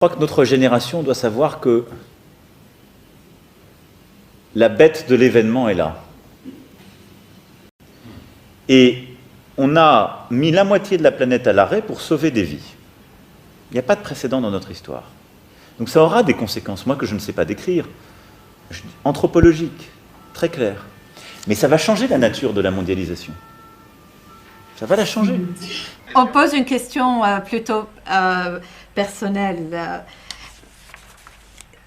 Je crois que notre génération doit savoir que la bête de l'événement est là. Et on a mis la moitié de la planète à l'arrêt pour sauver des vies. Il n'y a pas de précédent dans notre histoire. Donc ça aura des conséquences, moi que je ne sais pas décrire, anthropologiques, très claires. Mais ça va changer la nature de la mondialisation. Ça va la changer. On pose une question plutôt personnelle.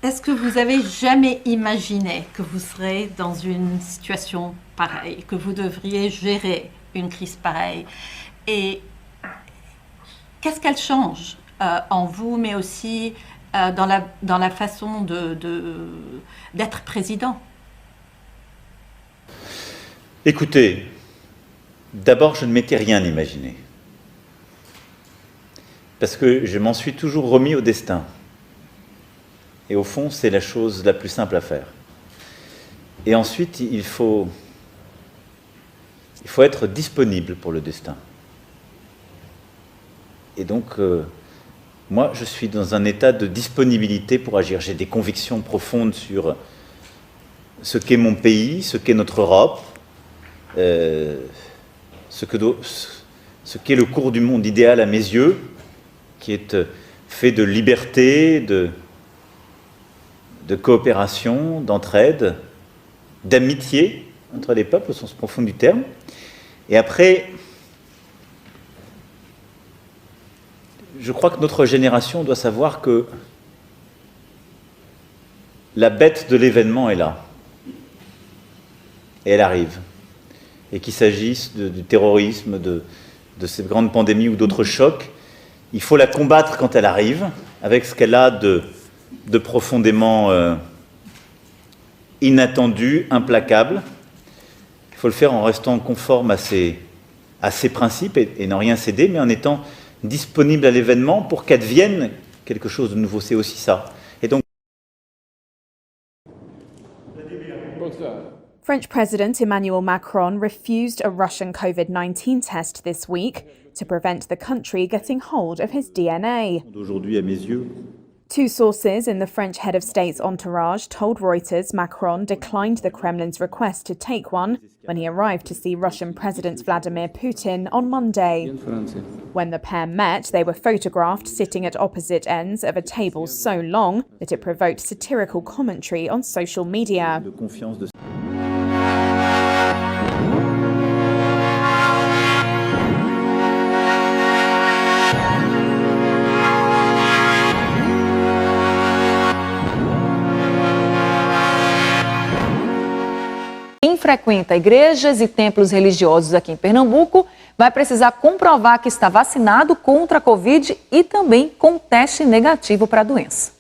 Est-ce que vous avez jamais imaginé que vous serez dans une situation pareille, que vous devriez gérer une crise pareille? Et qu'est-ce qu'elle change en vous, mais aussi dans la façon d'être président? Écoutez, d'abord, je ne m'étais rien imaginé. Parce que je m'en suis toujours remis au destin. Et au fond, c'est la chose la plus simple à faire. Et ensuite, il faut être disponible pour le destin. Et donc, moi, je suis dans un état de disponibilité pour agir. J'ai des convictions profondes sur ce qu'est mon pays, ce qu'est notre Europe, ce qu'est le cours du monde idéal à mes yeux, qui est fait de liberté, de coopération, d'entraide, d'amitié entre les peuples au sens profond du terme. Et après, je crois que notre génération doit savoir que la bête de l'événement est là. Et elle arrive. Et qu'il s'agisse du terrorisme, de cette grande pandémie ou d'autres chocs, il faut la combattre quand elle arrive, avec ce qu'elle a de profondément inattendu, implacable. Il faut le faire en restant conforme à ses principes et n'en rien céder, mais en étant disponible à l'événement pour qu'advienne quelque chose de nouveau. C'est aussi ça. Et donc, French President Emmanuel Macron refused a Russian COVID-19 test this week to prevent the country getting hold of his DNA. D'aujourd'hui, à mes yeux, Two sources in the French head of state's entourage told Reuters Macron declined the Kremlin's request to take one when he arrived to see Russian President Vladimir Putin on Monday. When the pair met, they were photographed sitting at opposite ends of a table so long that it provoked satirical commentary on social media. de confiance de... Quem frequenta igrejas e templos religiosos aqui em Pernambuco vai precisar comprovar que está vacinado contra a Covid e também com teste negativo para a doença.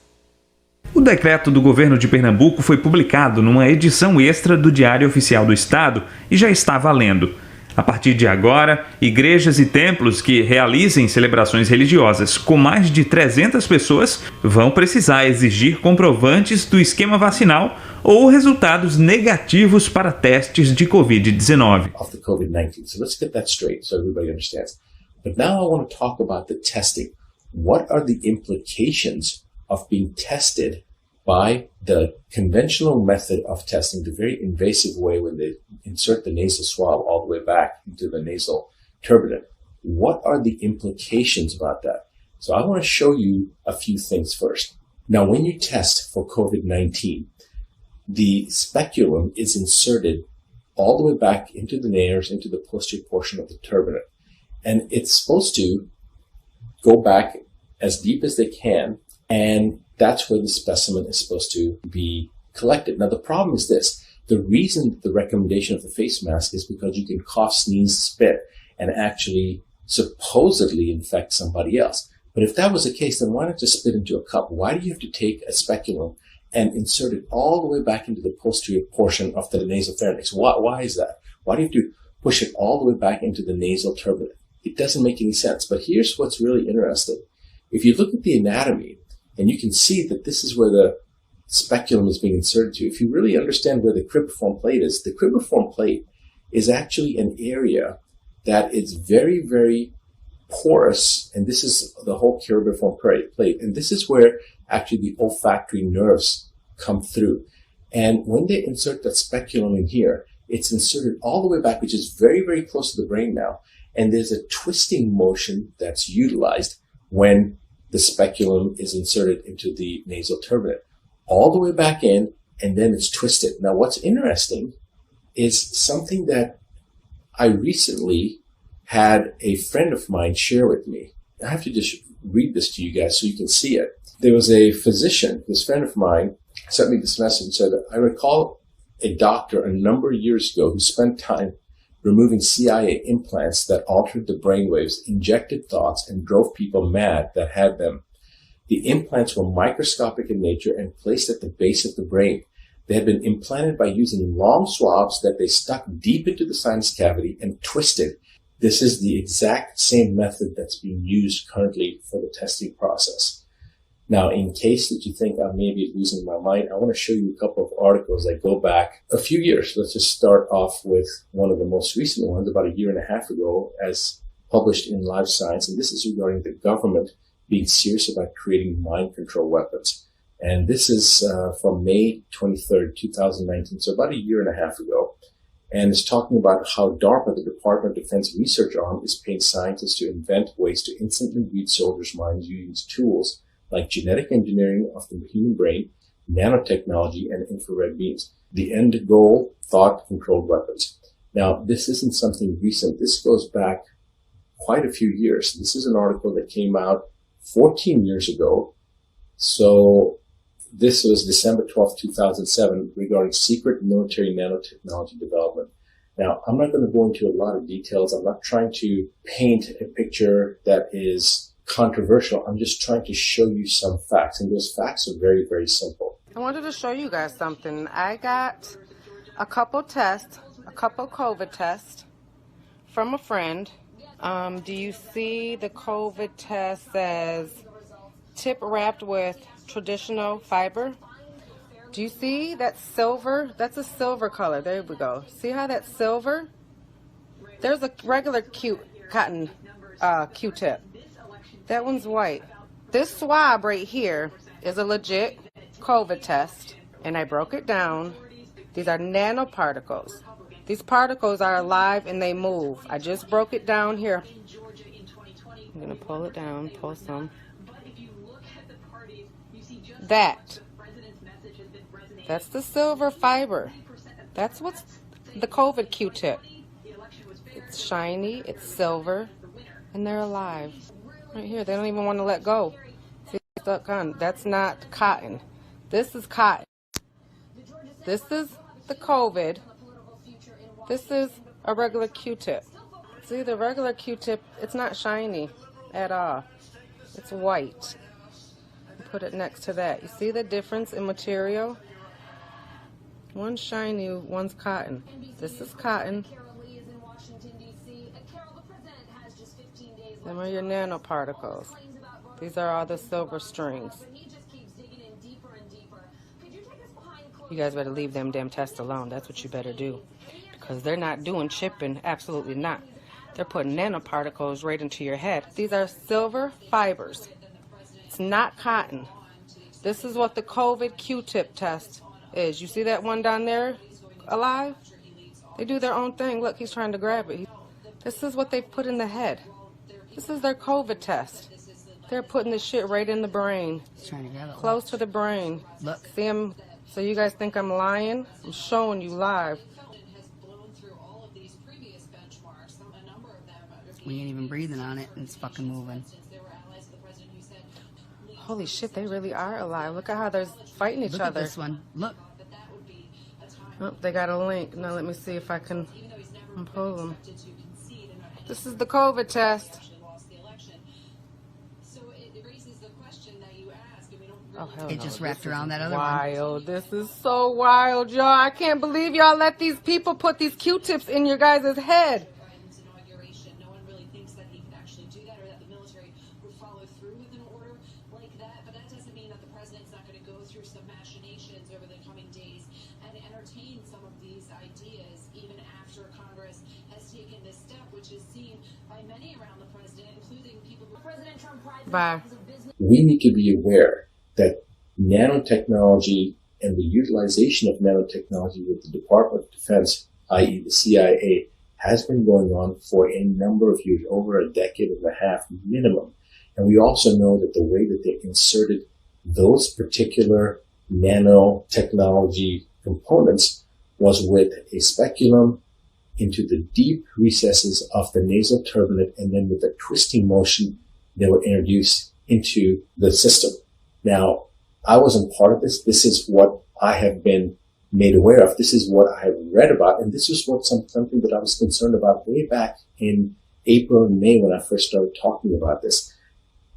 O decreto do governo de Pernambuco foi publicado numa edição extra do Diário Oficial do Estado e já está valendo. A partir de agora, igrejas e templos que realizem celebrações religiosas com mais de 300 pessoas vão precisar exigir comprovantes do esquema vacinal ou resultados negativos para testes de Covid-19. Of the COVID-19. So let's get that straight so everybody understands. But now I want to talk about the testing. What are the implications of being tested by the conventional method of testing, the very invasive way when they insert the nasal swab all the way back into the nasal turbinate? What are the implications about that? So I want to show you a few things first. Now, when you test for COVID-19, the speculum is inserted all the way back into the nares, into the posterior portion of the turbinate. And it's supposed to go back as deep as they can, and that's where the specimen is supposed to be collected. Now, the problem is this. The reason the recommendation of the face mask is because you can cough, sneeze, spit, and actually supposedly infect somebody else. But if that was the case, then why not just spit into a cup? Why do you have to take a speculum and insert it all the way back into the posterior portion of the nasopharynx? Why is that? Why do you have to push it all the way back into the nasal turbinate? It doesn't make any sense. But here's what's really interesting. If you look at the anatomy, and you can see that this is where the speculum is being inserted to. If you really understand where the cribriform plate is, the cribriform plate is actually an area that is very, very porous, and this is the whole curibriform plate, and this is where actually the olfactory nerves come through. And when they insert that speculum in here, it's inserted all the way back, which is very, very close to the brain now. And there's a twisting motion that's utilized when the speculum is inserted into the nasal turbinate, all the way back in, and then it's twisted. Now, what's interesting is something that I recently had a friend of mine share with me. I have to just read this to you guys so you can see it. There was a physician, this friend of mine, sent me this message and said, I recall a doctor a number of years ago who spent time removing CIA implants that altered the brainwaves, injected thoughts, and drove people mad that had them. The implants were microscopic in nature and placed at the base of the brain. They had been implanted by using long swabs that they stuck deep into the sinus cavity and twisted. This is the exact same method that's being used currently for the testing process. Now, in case that you think I may be losing my mind, I want to show you a couple of articles that go back a few years. Let's just start off with one of the most recent ones, about a year and a half ago, as published in Live Science. And this is regarding the government being serious about creating mind control weapons. And this is from May 23rd, 2019, so about a year and a half ago. And it's talking about how DARPA, the Department of Defense Research Arm, is paying scientists to invent ways to instantly read soldiers' minds using tools like genetic engineering of the human brain, nanotechnology, and infrared beams. The end goal, thought-controlled weapons. Now, this isn't something recent. This goes back quite a few years. This is an article that came out 14 years ago. So this was December 12, 2007, regarding secret military nanotechnology development. Now, I'm not going to go into a lot of details. I'm not trying to paint a picture that is controversial. I'm just trying to show you some facts, and those facts are very, very simple. I wanted to show you guys something. I got a couple COVID tests from a friend. Do you see the COVID test says tip wrapped with traditional fiber? Do you see that silver? That's a silver color. There we go. See how that's silver? There's a regular cotton Q-tip. That one's white. This swab right here is a legit COVID test, and I broke it down. These are nanoparticles. These particles are alive and they move. I just broke it down here. I'm gonna pull it down, pull some. That's the silver fiber. That's what's the COVID Q-tip. It's shiny, it's silver, and they're alive. Right here, they don't even want to let go. See, it's stuck on. That's not cotton. This is cotton. This is the COVID. This is a regular Q-tip. See, the regular Q-tip, it's not shiny at all. It's white. Put it next to that. You see the difference in material? One's shiny, one's cotton. This is cotton. Them are your nanoparticles. These are all the silver strings. You guys better leave them damn tests alone. That's what you better do. Because they're not doing chipping. Absolutely not. They're putting nanoparticles right into your head. These are silver fibers. It's not cotton. This is what the COVID Q-tip test is. You see that one down there alive? They do their own thing. Look, he's trying to grab it. This is what they put in the head. This is their COVID test. They're putting this shit right in the brain. Close to the brain. Look. See him? So you guys think I'm lying? I'm showing you live. We ain't even breathing on it, and it's fucking moving. Holy shit, they really are alive. Look at how they're fighting each other. Look at this one. Look. Oh, they got a link. Now let me see if I can pull them. This is the COVID test. Oh, hell it no. just wrapped around that other wild. This is so wild, y'all. I can't believe y'all let these people put these Q-tips in your guys' head. No one really thinks that he could actually do that, or that the military would follow through with an order like that. But that doesn't mean that the president's not going to go through through some machinations over the coming days and entertain some of these ideas even after Congress has taken this step, which is seen by many around the president, including people who President Trump prides himself as a business. We need to be aware that nanotechnology and the utilization of nanotechnology with the Department of Defense, i.e. the CIA, has been going on for a number of years, over a decade and a half minimum. And we also know that the way that they inserted those particular nanotechnology components was with a speculum into the deep recesses of the nasal turbinate, and then with a twisting motion, they were introduced into the system. Now, I wasn't part of this. This is what I have been made aware of. This is what I have read about. And this is what something that I was concerned about way back in April and May when I first started talking about this.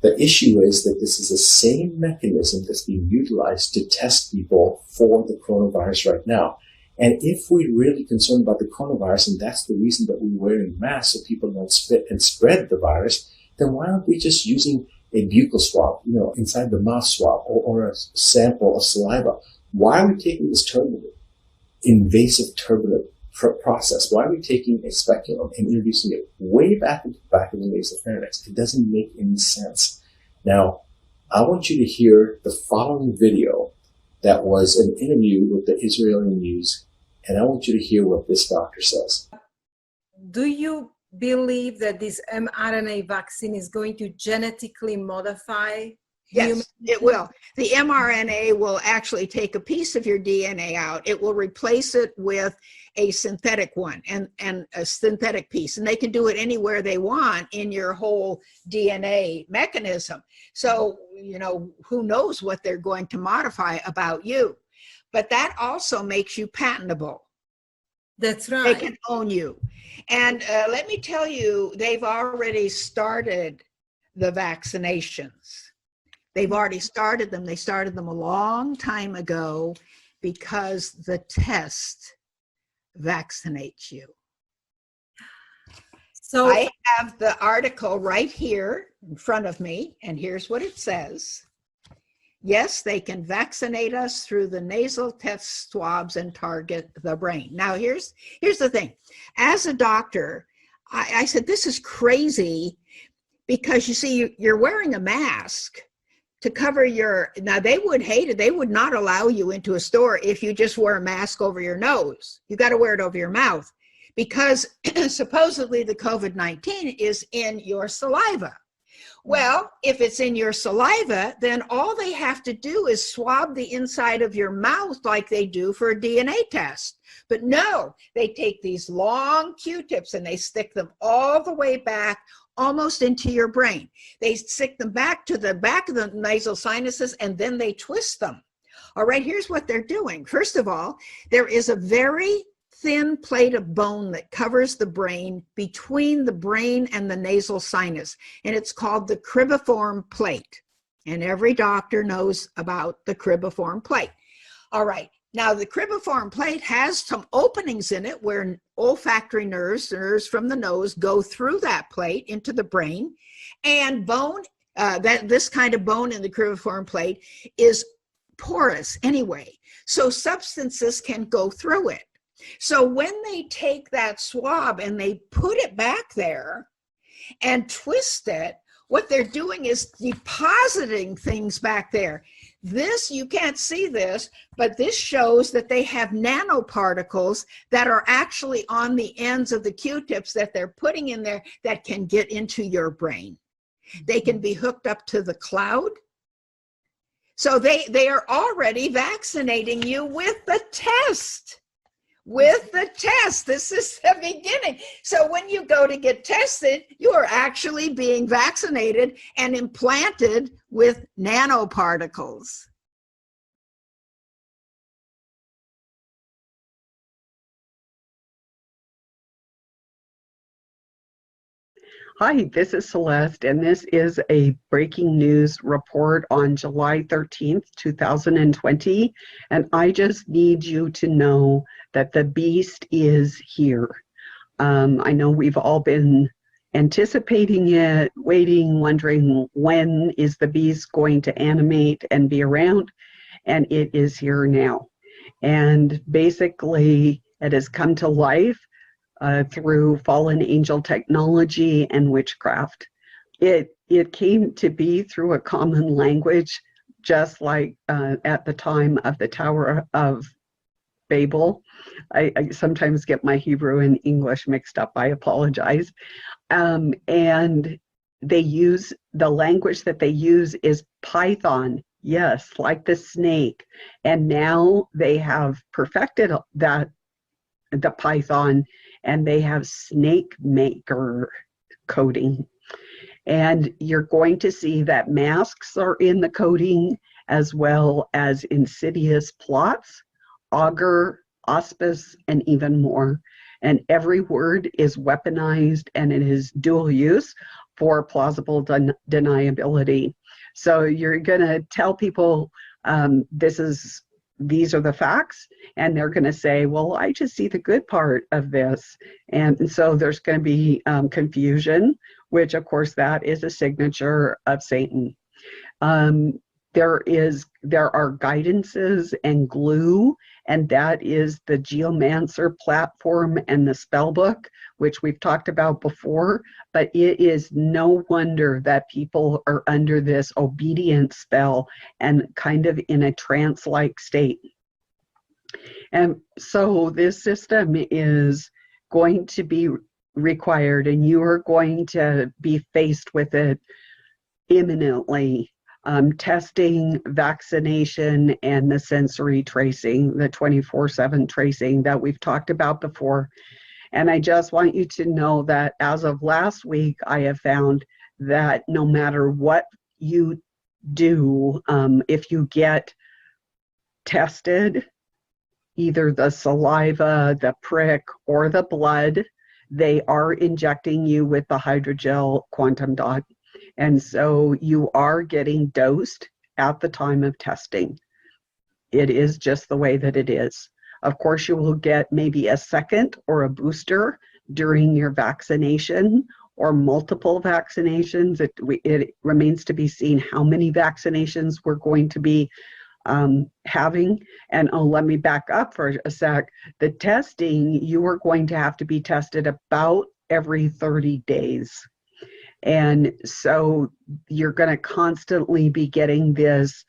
The issue is that this is the same mechanism that's being utilized to test people for the coronavirus right now. And if we're really concerned about the coronavirus, and that's the reason that we're wearing masks so people don't spit and spread the virus, then why aren't we just using a buccal swab, inside the mouth swab, or a sample of saliva? Why are we taking this invasive turbinate process? Why are we taking a speculum and introducing it way back into the back of the nasal pharynx? It doesn't make any sense. Now, I want you to hear the following video that was an interview with the Israeli news, and I want you to hear what this doctor says. Do you believe that this mRNA vaccine is going to genetically modify Yes, it will. The mRNA will actually take a piece of your DNA out. It will replace it with a synthetic one and a synthetic piece. And they can do it anywhere they want in your whole DNA mechanism. So, who knows what they're going to modify about you. But that also makes you patentable. That's right. They can own you. And let me tell you, they've already started the vaccinations. They've already started them. They started them a long time ago because the test vaccinates you. So I have the article right here in front of me, and here's what it says. Yes, they can vaccinate us through the nasal test swabs and target the brain. Now, here's the thing. As a doctor, I said, this is crazy because, you see, you're wearing a mask to cover now they would hate it. They would not allow you into a store if you just wear a mask over your nose. You got to wear it over your mouth because supposedly the COVID-19 is in your saliva. Well, if it's in your saliva, then all they have to do is swab the inside of your mouth like they do for a DNA test. But no, they take these long Q-tips and they stick them all the way back almost into your brain. They stick them back to the back of the nasal sinuses and then they twist them. All right, here's what they're doing. First of all, there is a very thin plate of bone that covers the brain between the brain and the nasal sinus, and it's called the cribriform plate. And every doctor knows about the cribriform plate. All right. Now, the cribriform plate has some openings in it where olfactory nerves from the nose, go through that plate into the brain. And bone, this kind of bone in the cribriform plate is porous anyway. So substances can go through it. So when they take that swab and they put it back there and twist it, what they're doing is depositing things back there. This, you can't see this, but this shows that they have nanoparticles that are actually on the ends of the Q-tips that they're putting in there that can get into your brain. They can be hooked up to the cloud. So they are already vaccinating you with the test. With the test. This is the beginning. So when you go to get tested, you are actually being vaccinated and implanted with nanoparticles. Hi, this is Celeste, and this is a breaking news report on July 13th, 2020. And I just need you to know that the beast is here. I know we've all been anticipating it, waiting, wondering when is the beast going to animate and be around. and it is here now. And basically, it has come to life through fallen angel technology and witchcraft. It came to be through a common language, just like at the time of the Tower of Babel. I sometimes get my Hebrew and English mixed up. I apologize. And they use, the language that they use is Python. Yes, like the snake. And now they have perfected that, the Python, and they have snake maker coding. And you're going to see that masks are in the coding, as well as insidious plots, augur, auspice, and even more. And every word is weaponized, and it is dual use for plausible deniability. So you're going to tell people these are the facts, and they're going to say, well, I just see the good part of this. And so there's going to be confusion, which of course that is a signature of Satan. There are guidances and glue, and that is the geomancer platform and the spell book, which we've talked about before. But it is no wonder that people are under this obedience spell and kind of in a trance-like state. And so this system is going to be required, and you are going to be faced with it imminently. Testing, vaccination, and the sensory tracing, the 24/7 tracing that we've talked about before. And I just want you to know that as of last week, I have found that no matter what you do, if you get tested, either the saliva, the prick, or the blood, they are injecting you with the hydrogel quantum dot. And so you are getting dosed at the time of testing. It is just the way that it is. Of course, you will get maybe a second or a booster during your vaccination or multiple vaccinations. It remains to be seen how many vaccinations we're going to be having. And let me back up for a sec. The testing, you are going to have to be tested about every 30 days. And so you're going to constantly be getting this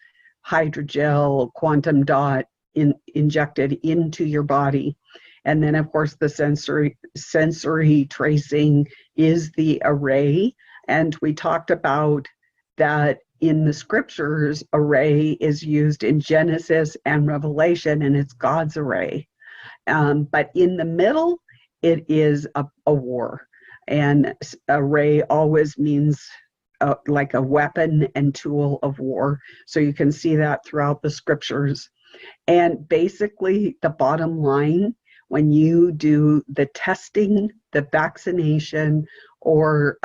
hydrogel quantum dot injected into your body. And then, of course, the sensory tracing is the array. And we talked about that in the scriptures. Array is used in Genesis and Revelation, and it's God's array. But in the middle, it is a war. And array always means like a weapon and tool of war. So you can see that throughout the scriptures. And basically, the bottom line, when you do the testing, the vaccination, or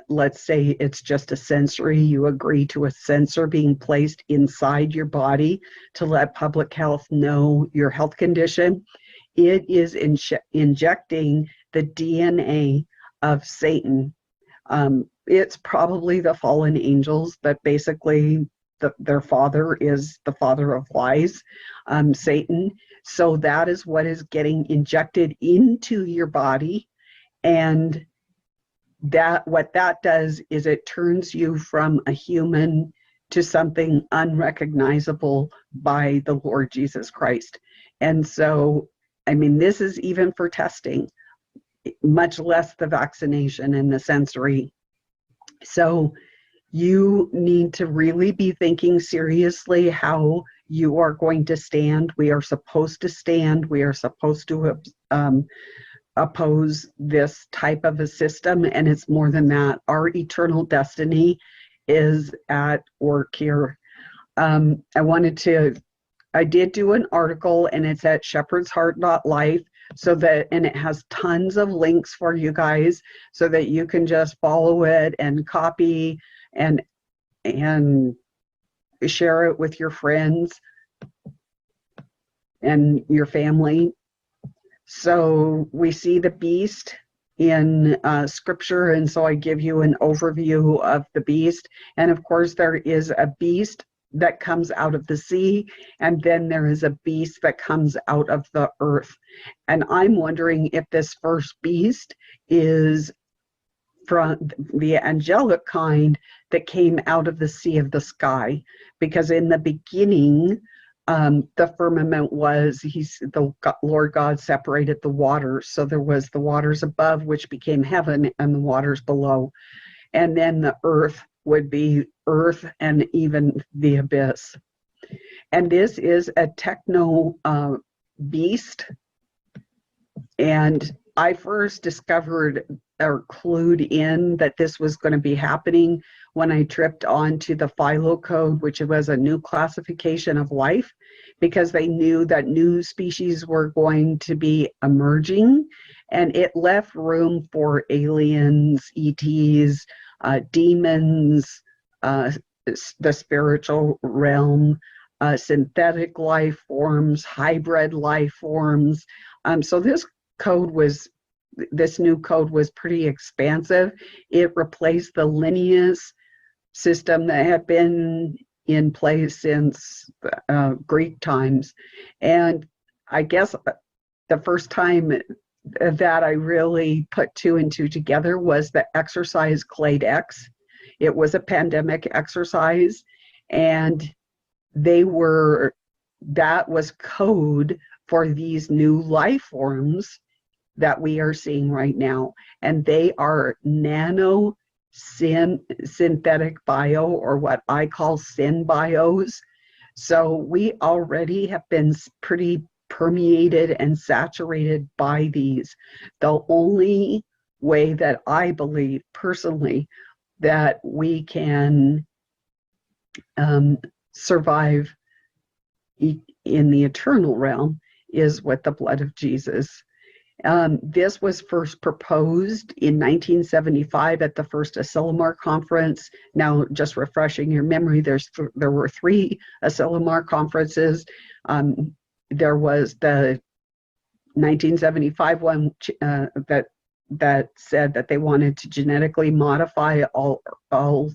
let's say it's just a sensory, you agree to a sensor being placed inside your body to let public health know your health condition, it is injecting the DNA of Satan. It's probably the fallen angels, but basically their father is the father of lies, Satan. So that is what is getting injected into your body. And what that does is it turns you from a human to something unrecognizable by the Lord Jesus Christ. And so, I mean, this is even for testing, much less the vaccination and the sensory. So you need to really be thinking seriously how you are going to stand. We are supposed to stand. We are supposed to oppose this type of a system. And it's more than that. Our eternal destiny is at work here. I did do an article, and it's at shepherdsheart.life. So that, and it has tons of links for you guys so that you can just follow it and copy and share it with your friends and your family. So we see the beast in scripture, and so I give you an overview of the beast. And of course there is a beast that comes out of the sea, and then there is a beast that comes out of the earth. And I'm wondering if this first beast is from the angelic kind that came out of the sea of the sky, because in the beginning, the firmament was, the Lord God separated the waters. So there was the waters above, which became heaven, and the waters below. And then the earth would be earth and even the abyss. And this is a techno beast. And I first discovered or clued in that this was going to be happening when I tripped onto the Philo Code, which was a new classification of life, because they knew that new species were going to be emerging, and it left room for aliens, ETs, demons, the spiritual realm, synthetic life forms, hybrid life forms. So this new code was pretty expansive. It replaced the Linnaeus system that had been in place since Greek times. And I guess the first time that I really put two and two together was the exercise Clade X. It was a pandemic exercise, and that was code for these new life forms that we are seeing right now. And they are nano synthetic bio, or what I call synbios. So we already have been pretty permeated and saturated by these. The only way that I believe personally that we can survive in the eternal realm is with the blood of Jesus. This was first proposed in 1975 at the first Asilomar conference. Now, just refreshing your memory, there were three Asilomar conferences. There was the 1975 one that said that they wanted to genetically modify all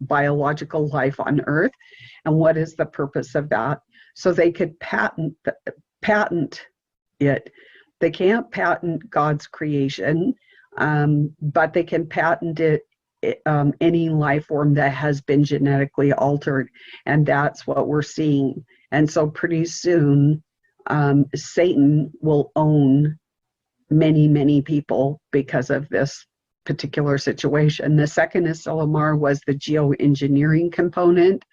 biological life on Earth. And what is the purpose of that? So they could patent it. They can't patent God's creation, but they can patent any life form that has been genetically altered, and that's what we're seeing. And so pretty soon, Satan will own many, many people because of this particular situation. The second Asilomar was the geoengineering component,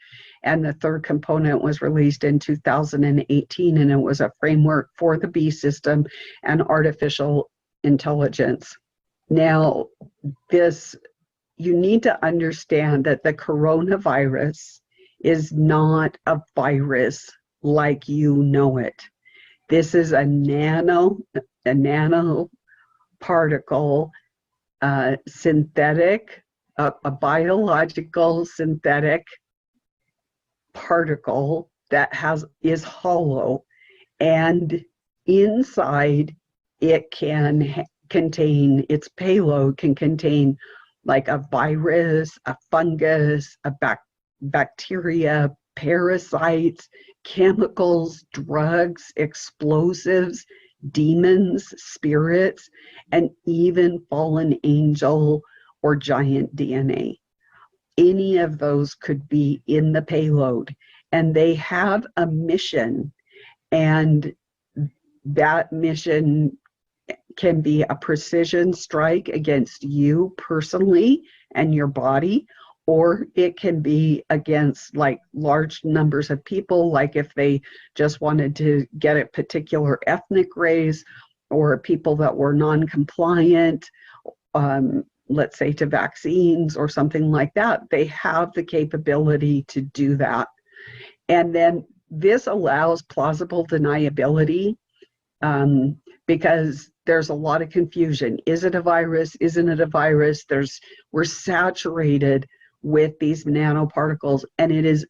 and the third component was released in 2018, and it was a framework for the B system and artificial intelligence. Now, you need to understand that the coronavirus is not a virus like you know it. This is a nano particle, synthetic, a biological synthetic particle that is hollow, and inside it can contain, its payload can contain like a virus, a fungus, a bacteria, parasites, chemicals, drugs, explosives, demons, spirits, and even fallen angel or giant DNA. Any of those could be in the payload, and they have a mission, and that mission can be a precision strike against you personally and your body, or it can be against like large numbers of people, like if they just wanted to get a particular ethnic race or people that were non-compliant, let's say to vaccines or something like that. They have the capability to do that. And then this allows plausible deniability, because there's a lot of confusion. Is it a virus? Isn't it a virus? We're saturated with these nanoparticles, and it is,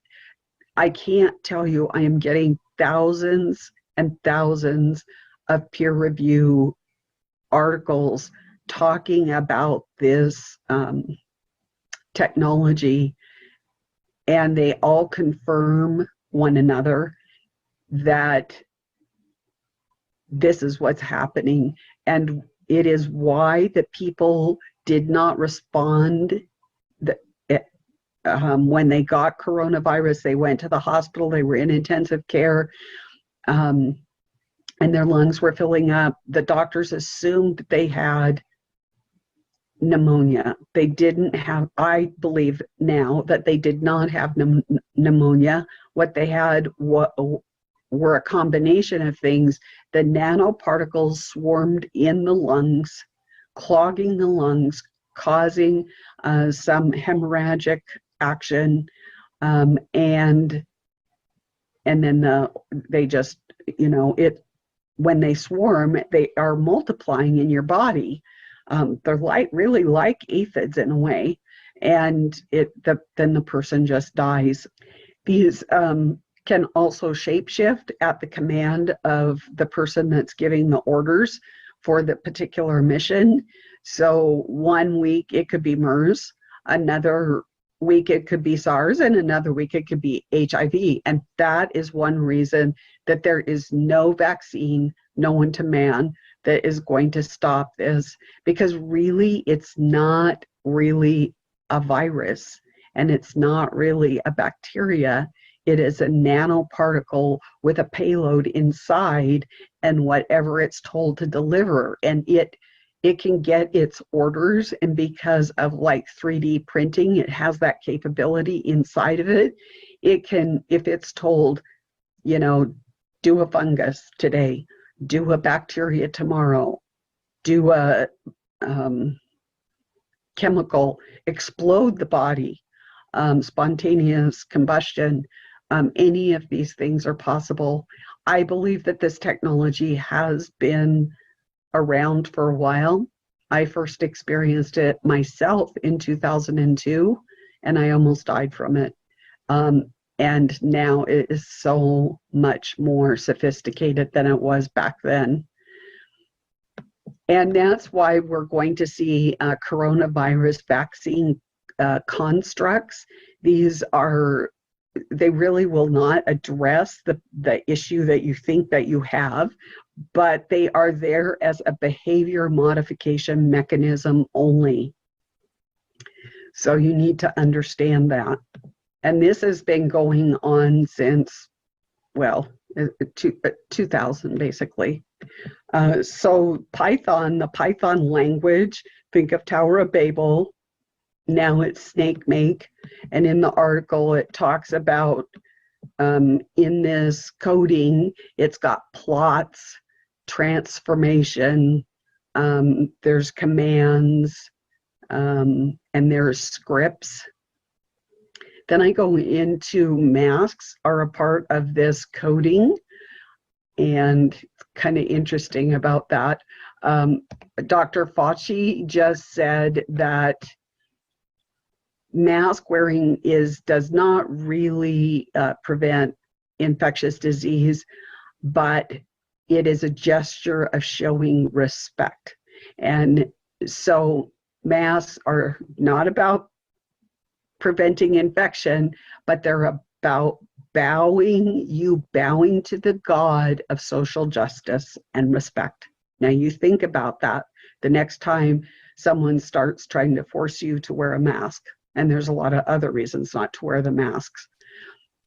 I can't tell you, I am getting thousands and thousands of peer review articles talking about this technology and they all confirm one another that this is what's happening. And it is why the people did not respond. When they got coronavirus, they went to the hospital, they were in intensive care, and their lungs were filling up. The doctors assumed that they had pneumonia. They didn't have, I believe now that they did not have pneumonia. What they had were a combination of things. The nanoparticles swarmed in the lungs, clogging the lungs, causing some hemorrhagic action, and then they just, when they swarm, they are multiplying in your body. They're really like aphids in a way, and then the person just dies. These can also shapeshift at the command of the person that's giving the orders for the particular mission. So 1 week it could be MERS, another week it could be SARS, and another week it could be HIV. And that is one reason that there is no vaccine known to man that is going to stop this, because really it's not really a virus and it's not really a bacteria. It is a nanoparticle with a payload inside and whatever it's told to deliver. And it can get its orders, and because of like 3D printing, it has that capability inside of it. It can, if it's told, do a fungus today, do a bacteria tomorrow, do a chemical, explode the body, spontaneous combustion, any of these things are possible. I believe that this technology has been around for a while. I first experienced it myself in 2002, and I almost died from it. And now it is so much more sophisticated than it was back then. And that's why we're going to see coronavirus vaccine constructs. They really will not address the issue that you think that you have, but they are there as a behavior modification mechanism only. So you need to understand that. And this has been going on since, 2000 basically. So Python, the Python language, think of Tower of Babel, now it's SnakeMake. And in the article it talks about, in this coding, it's got plots, transformation, there's commands, and there's scripts. Then I go into masks are a part of this coding, and kind of interesting about that. Dr. Fauci just said that mask wearing does not really prevent infectious disease, but it is a gesture of showing respect. And so masks are not about preventing infection, but they're about bowing to the God of social justice and respect. Now you think about that the next time someone starts trying to force you to wear a mask, and there's a lot of other reasons not to wear the masks.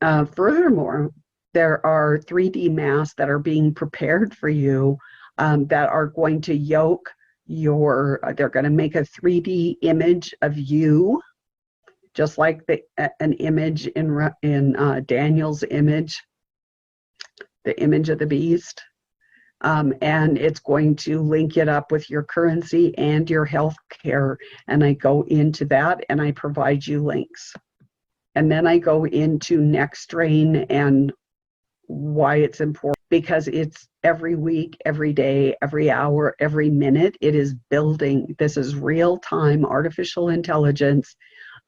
Furthermore, there are 3D masks that are being prepared for you, that are going to yoke they're going to make a 3D image of you, just like an image in Daniel's image, the image of the beast. And it's going to link it up with your currency and your health care. And I go into that and I provide you links. And then I go into next strain and why it's important, because it's every week, every day, every hour, every minute, it is building. This is real-time artificial intelligence.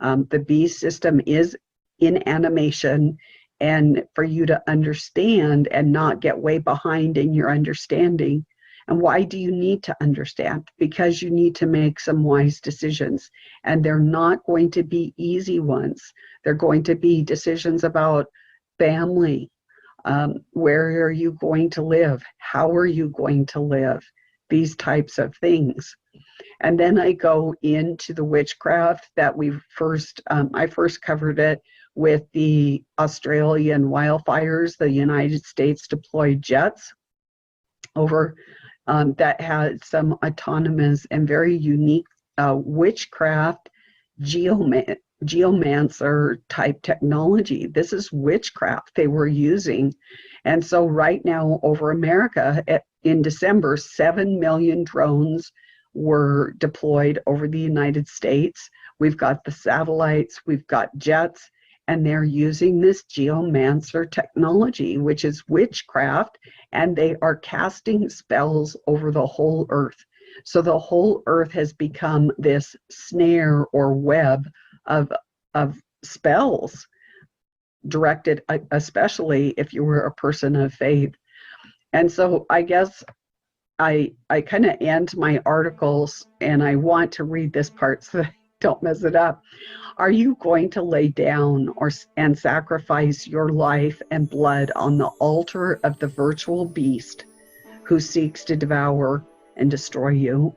The beast system is in animation, and for you to understand and not get way behind in your understanding, And why do you need to understand? Because you need to make some wise decisions. And they're not going to be easy ones. They're going to be decisions about family. Where are you going to live? How are you going to live? These types of things. And then I go into the witchcraft that I first covered it with the Australian wildfires. The United States deployed jets over that had some autonomous and very unique witchcraft geomancer type technology. This is witchcraft they were using. And so right now over America, in December, 7 million drones were deployed over the United States. We've got the satellites, we've got jets, and they're using this geomancer technology, which is witchcraft, and they are casting spells over the whole earth. So the whole earth has become this snare or web of spells directed, especially if you were a person of faith. And so I guess I kind of end my articles, and I want to read this part so that I don't mess it up. Are you going to lay down and sacrifice your life and blood on the altar of the virtual beast who seeks to devour and destroy you?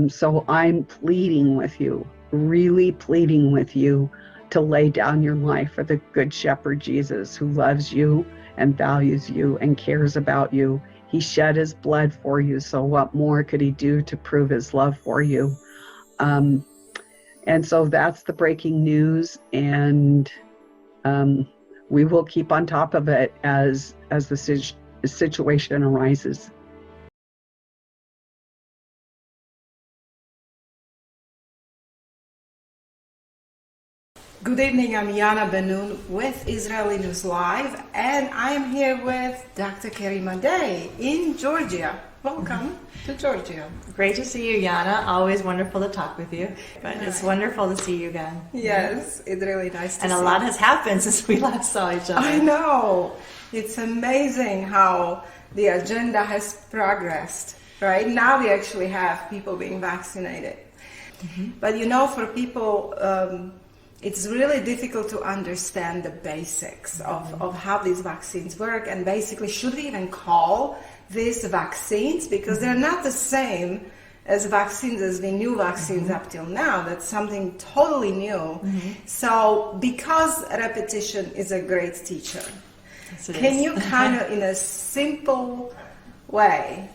So I'm pleading with you, really pleading with you to lay down your life for the Good Shepherd Jesus, who loves you and values you and cares about you. He shed his blood for you, so what more could he do to prove his love for you? And so that's the breaking news, and we will keep on top of it as the situation arises. Good evening, I'm Yana Benoon with Israeli News Live, and I am here with Dr. Karima Day in Georgia. Welcome to Georgia. Great to see you, Yana. Always wonderful to talk with you, but it's wonderful to see you again. Yes, it's really nice to see you. And a lot has happened since we last saw each other. I know. It's amazing how the agenda has progressed, right? Now we actually have people being vaccinated. But you know, for people, it's really difficult to understand the basics of how these vaccines work, and basically, should we even call these vaccines? Because they're not the same as vaccines as we knew vaccines up till now. That's something totally new. So because repetition is a great teacher, can you kind of, in a simple way,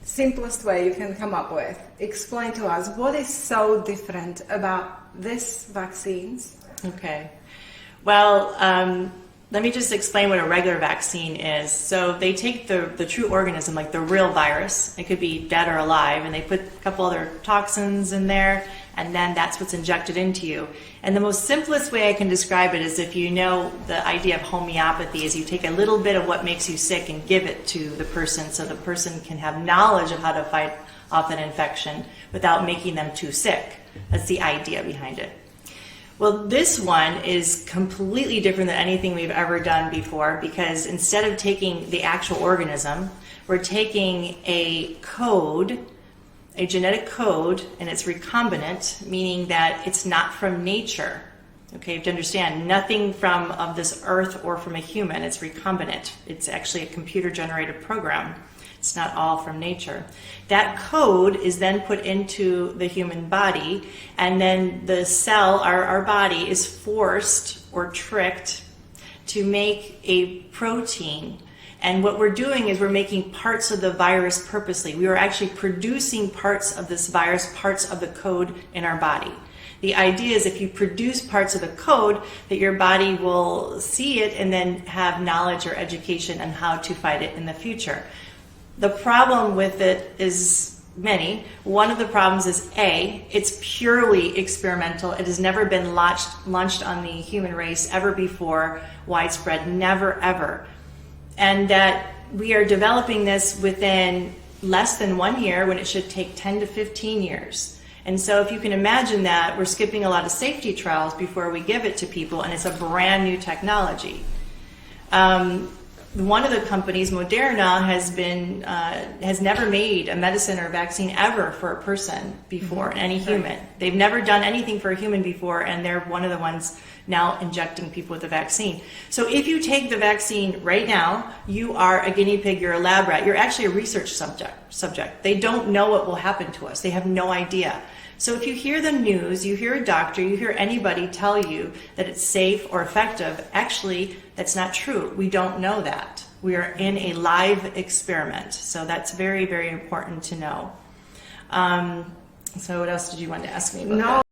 simplest way you can come up with, explain to us what is so different about these vaccines? Okay. Well, let me just explain what a regular vaccine is. So they take the true organism, like the real virus, it could be dead or alive, and they put a couple other toxins in there, and then that's what's injected into you. And the most simplest way I can describe it is, if you know the idea of homeopathy, is you take a little bit of what makes you sick and give it to the person, so the person can have knowledge of how to fight off an infection without making them too sick. That's the idea behind it. Well, this one is completely different than anything we've ever done before, because instead of taking the actual organism, we're taking a code, a genetic code, and it's recombinant, meaning that it's not from nature. Okay, you have to understand, nothing of this earth or from a human, it's recombinant. It's actually a computer-generated program. It's not all from nature. That code is then put into the human body, and then the cell, our body, is forced or tricked to make a protein. And what we're doing is we're making parts of the virus purposely. We are actually producing parts of this virus, parts of the code in our body. The idea is, if you produce parts of the code, that your body will see it and then have knowledge or education on how to fight it in the future. The problem with it is many. One of the problems is, A, it's purely experimental. It has never been launched on the human race ever before, widespread, never, ever. And that we are developing this within less than 1 year, when it should take 10 to 15 years. And so if you can imagine that, we're skipping a lot of safety trials before we give it to people, and it's a brand new technology. one of the companies, Moderna, has never made a medicine or vaccine ever for a person before, any human. They've never done anything for a human before, and they're one of the ones now injecting people with the vaccine. So if you take the vaccine right now, you are a guinea pig, you're a lab rat, you're actually a research subject. They don't know what will happen to us. They have no idea. So if you hear the news, you hear a doctor, you hear anybody tell you that it's safe or effective, actually, that's not true. We don't know that. We are in a live experiment. So that's very, very important to know. So what else did you want to ask me about?